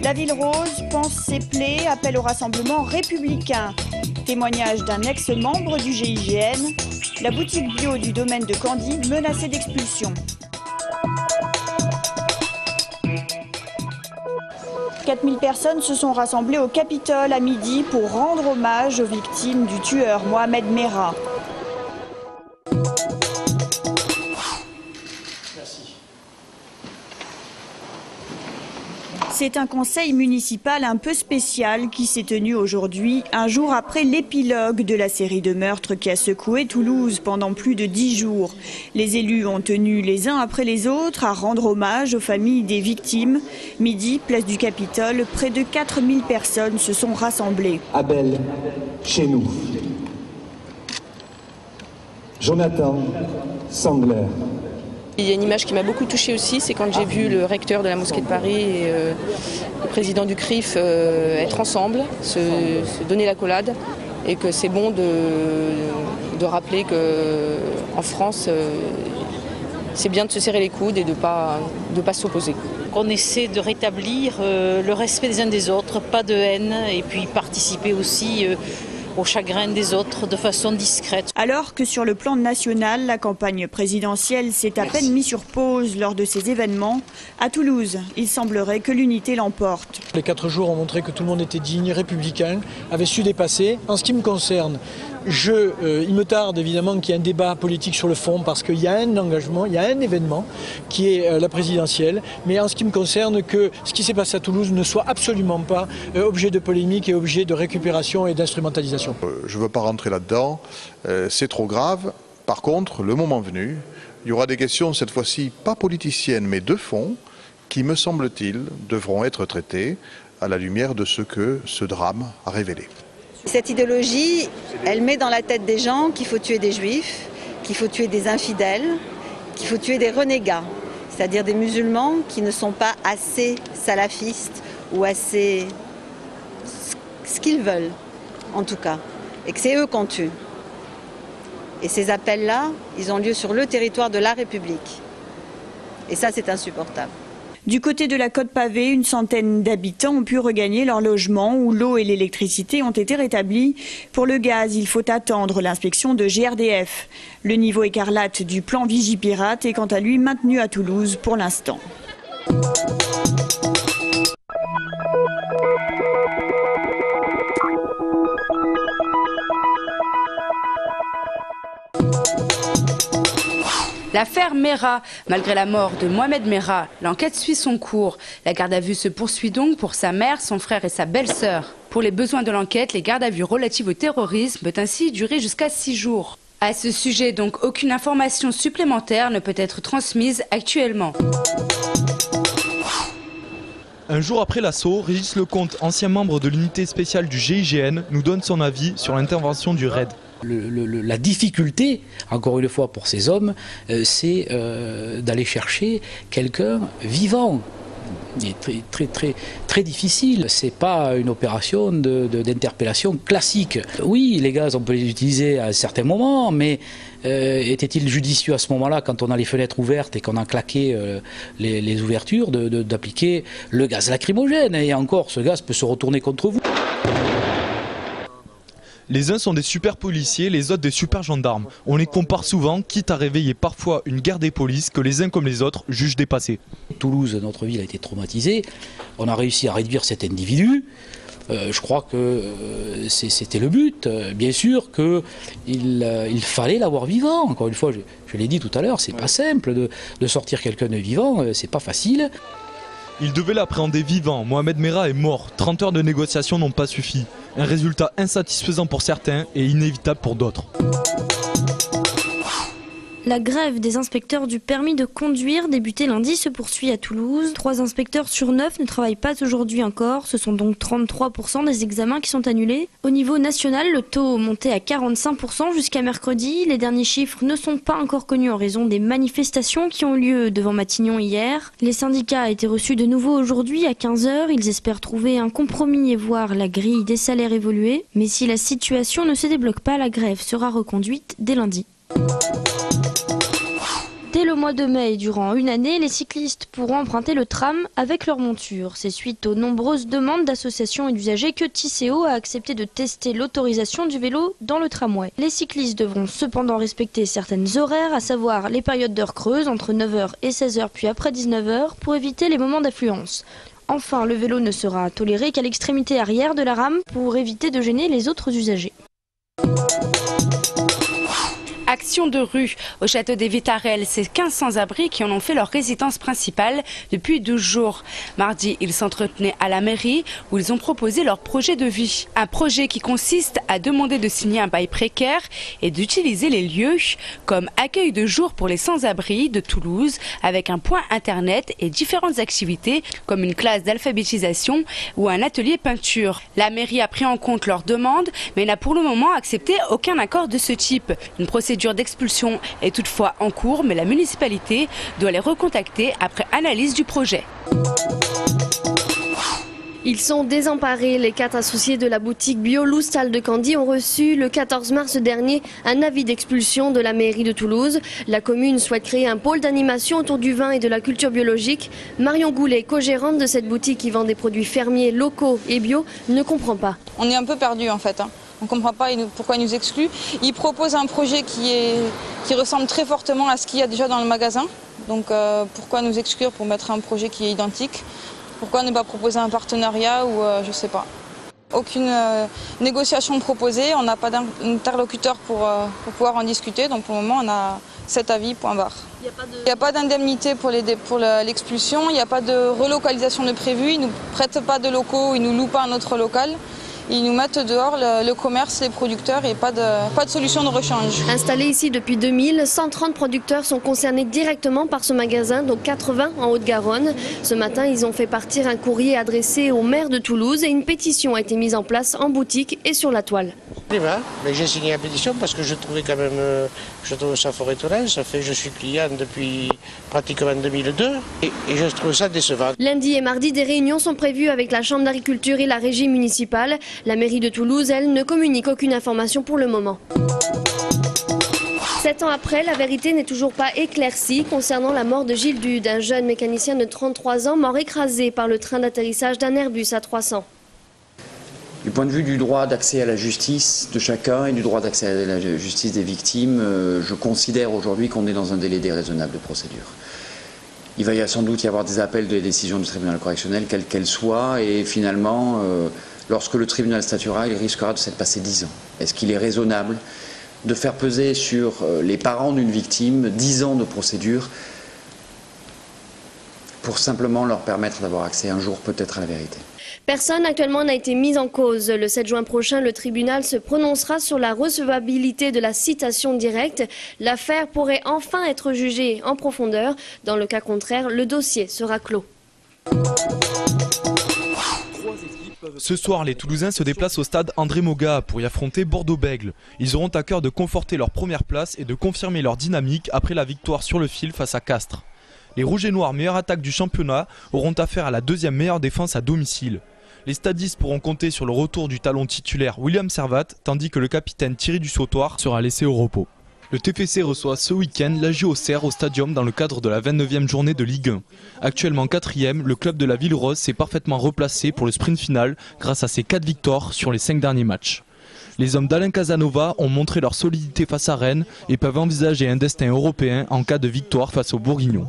La Ville Rose pense ses plaies, appelle au rassemblement républicain. Témoignage d'un ex-membre du GIGN. La boutique bio du domaine de Candy menacée d'expulsion. 4000 personnes se sont rassemblées au Capitole à midi pour rendre hommage aux victimes du tueur Mohamed Merah. C'est un conseil municipal un peu spécial qui s'est tenu aujourd'hui, un jour après l'épilogue de la série de meurtres qui a secoué Toulouse pendant plus de 10 jours. Les élus ont tenu les uns après les autres à rendre hommage aux familles des victimes. Midi, place du Capitole, près de 4000 personnes se sont rassemblées. Abel, chez nous. Jonathan Sandler. Il y a une image qui m'a beaucoup touchée aussi, c'est quand j'ai vu le recteur de la mosquée de Paris et le président du CRIF être ensemble, se donner l'accolade, et que c'est bon de rappeler qu'en France, c'est bien de se serrer les coudes et de pas s'opposer. On essaie de rétablir le respect des uns des autres, pas de haine, et puis participer aussi au chagrin des autres de façon discrète. Alors que sur le plan national, la campagne présidentielle s'est à peine mise sur pause lors de ces événements, à Toulouse, il semblerait que l'unité l'emporte. Les 4 jours ont montré que tout le monde était digne, républicain, avait su dépasser. En ce qui me concerne, il me tarde évidemment qu'il y ait un débat politique sur le fond parce qu'il y a un engagement, il y a un événement qui est la présidentielle. Mais en ce qui me concerne, que ce qui s'est passé à Toulouse ne soit absolument pas objet de polémique et objet de récupération et d'instrumentalisation. Je ne veux pas rentrer là-dedans, c'est trop grave. Par contre, le moment venu, il y aura des questions cette fois-ci pas politiciennes mais de fond qui, me semble-t-il, devront être traitées à la lumière de ce que ce drame a révélé. Cette idéologie, elle met dans la tête des gens qu'il faut tuer des juifs, qu'il faut tuer des infidèles, qu'il faut tuer des renégats, c'est-à-dire des musulmans qui ne sont pas assez salafistes ou assez ce qu'ils veulent, en tout cas, et que c'est eux qu'on tue. Et ces appels-là, ils ont lieu sur le territoire de la République. Et ça, c'est insupportable. Du côté de la Côte-Pavée, une centaine d'habitants ont pu regagner leur logement où l'eau et l'électricité ont été rétablies. Pour le gaz, il faut attendre l'inspection de GRDF. Le niveau écarlate du plan Vigipirate est quant à lui maintenu à Toulouse pour l'instant. L'affaire Merah, malgré la mort de Mohamed Merah, l'enquête suit son cours. La garde à vue se poursuit donc pour sa mère, son frère et sa belle-sœur. Pour les besoins de l'enquête, les gardes à vue relatives au terrorisme peuvent ainsi durer jusqu'à 6 jours. À ce sujet, donc, aucune information supplémentaire ne peut être transmise actuellement. Un jour après l'assaut, Régis Lecomte, ancien membre de l'unité spéciale du GIGN, nous donne son avis sur l'intervention du RAID. La difficulté, encore une fois pour ces hommes, c'est d'aller chercher quelqu'un vivant. Il est très difficile. C'est pas une opération d'interpellation classique. Oui, les gaz, on peut les utiliser à certains moments, mais était-il judicieux à ce moment-là, quand on a les fenêtres ouvertes et qu'on a claqué les ouvertures, d'appliquer le gaz lacrymogène? Et encore, ce gaz peut se retourner contre vous. Les uns sont des super policiers, les autres des super gendarmes. On les compare souvent, quitte à réveiller parfois une guerre des polices que les uns comme les autres jugent dépassée. Toulouse, notre ville, a été traumatisée. On a réussi à réduire cet individu. Je crois que c'était le but. Bien sûr qu'il fallait l'avoir vivant. Encore une fois, je l'ai dit tout à l'heure, c'est pas simple de sortir quelqu'un de vivant, c'est pas facile. Il devait l'appréhender vivant. Mohamed Merah est mort. 30 heures de négociation n'ont pas suffi. Un résultat insatisfaisant pour certains et inévitable pour d'autres. La grève des inspecteurs du permis de conduire débutée lundi se poursuit à Toulouse. 3 inspecteurs sur 9 ne travaillent pas aujourd'hui encore. Ce sont donc 33% des examens qui sont annulés. Au niveau national, le taux montait à 45% jusqu'à mercredi. Les derniers chiffres ne sont pas encore connus en raison des manifestations qui ont lieu devant Matignon hier. Les syndicats ont été reçus de nouveau aujourd'hui à 15 h. Ils espèrent trouver un compromis et voir la grille des salaires évoluer. Mais si la situation ne se débloque pas, la grève sera reconduite dès lundi. Dès le mois de mai et durant une année, les cyclistes pourront emprunter le tram avec leur monture. C'est suite aux nombreuses demandes d'associations et d'usagers que Tisséo a accepté de tester l'autorisation du vélo dans le tramway. Les cyclistes devront cependant respecter certaines horaires, à savoir les périodes d'heures creuses entre 9h et 16h puis après 19h pour éviter les moments d'affluence. Enfin, le vélo ne sera toléré qu'à l'extrémité arrière de la rame pour éviter de gêner les autres usagers. Action de rue au château des Vitarelles, c'est 15 sans-abri qui en ont fait leur résidence principale depuis 12 jours. Mardi, ils s'entretenaient à la mairie où ils ont proposé leur projet de vie. Un projet qui consiste à demander de signer un bail précaire et d'utiliser les lieux comme accueil de jour pour les sans-abri de Toulouse avec un point internet et différentes activités comme une classe d'alphabétisation ou un atelier peinture. La mairie a pris en compte leurs demandes mais n'a pour le moment accepté aucun accord de ce type. Une procédure d'expulsion est toutefois en cours, mais la municipalité doit les recontacter après analyse du projet. Ils sont désemparés. Les 4 associés de la boutique Biolou Salle de Candy ont reçu le 14 mars dernier un avis d'expulsion de la mairie de Toulouse. La commune souhaite créer un pôle d'animation autour du vin et de la culture biologique. Marion Goulet, co-gérante de cette boutique qui vend des produits fermiers locaux et bio, ne comprend pas. On est un peu perdu en fait. On ne comprend pas pourquoi ils nous excluent. Ils proposent un projet qui ressemble très fortement à ce qu'il y a déjà dans le magasin. Donc pourquoi nous exclure pour mettre un projet qui est identique? Pourquoi ne pas proposer un partenariat ou je ne sais pas. Aucune négociation proposée, on n'a pas d'interlocuteur pour pouvoir en discuter. Donc pour le moment on a cet avis, point barre. Il n'y a pas d'indemnité pour l'expulsion, il n'y a pas de relocalisation de prévu, ils ne nous prêtent pas de locaux, ils ne nous louent pas un autre local. Ils nous mettent dehors le commerce, les producteurs et pas de solution de rechange. Installés ici depuis 2000, 130 producteurs sont concernés directement par ce magasin, dont 80 en Haute-Garonne. Ce matin, ils ont fait partir un courrier adressé au maire de Toulouse et une pétition a été mise en place en boutique et sur la toile. Mais j'ai signé la pétition parce que je trouvais quand même, je trouve ça fort étonnant. Je suis client depuis pratiquement 2002 et je trouve ça décevant. Lundi et mardi, des réunions sont prévues avec la Chambre d'agriculture et la régie municipale. La mairie de Toulouse, elle, ne communique aucune information pour le moment. 7 ans après, la vérité n'est toujours pas éclaircie concernant la mort de Gilles Dude, un jeune mécanicien de 33 ans mort écrasé par le train d'atterrissage d'un Airbus A300. Du point de vue du droit d'accès à la justice de chacun et du droit d'accès à la justice des victimes, je considère aujourd'hui qu'on est dans un délai déraisonnable de procédure. Il va sans doute y avoir des appels de décisions du tribunal correctionnel, quelles qu'elles soient, et finalement, lorsque le tribunal statuera, il risquera de s'être passé 10 ans. Est-ce qu'il est raisonnable de faire peser sur les parents d'une victime 10 ans de procédure pour simplement leur permettre d'avoir accès un jour peut-être à la vérité? Personne actuellement n'a été mis en cause. Le 7 juin prochain, le tribunal se prononcera sur la recevabilité de la citation directe. L'affaire pourrait enfin être jugée en profondeur. Dans le cas contraire, le dossier sera clos. Ce soir, les Toulousains se déplacent au stade André Moga pour y affronter Bordeaux-Bègles. Ils auront à cœur de conforter leur première place et de confirmer leur dynamique après la victoire sur le fil face à Castres. Les Rouges et Noirs, meilleure attaque du championnat, auront affaire à la deuxième meilleure défense à domicile. Les stadistes pourront compter sur le retour du talon titulaire William Servat, tandis que le capitaine Thierry Dussautoir sera laissé au repos. Le TFC reçoit ce week-end l'AG Auxerre au Stadium dans le cadre de la 29e journée de Ligue 1. Actuellement 4e, le club de la Ville Rose s'est parfaitement replacé pour le sprint final grâce à ses 4 victoires sur les 5 derniers matchs. Les hommes d'Alain Casanova ont montré leur solidité face à Rennes et peuvent envisager un destin européen en cas de victoire face aux Bourguignons.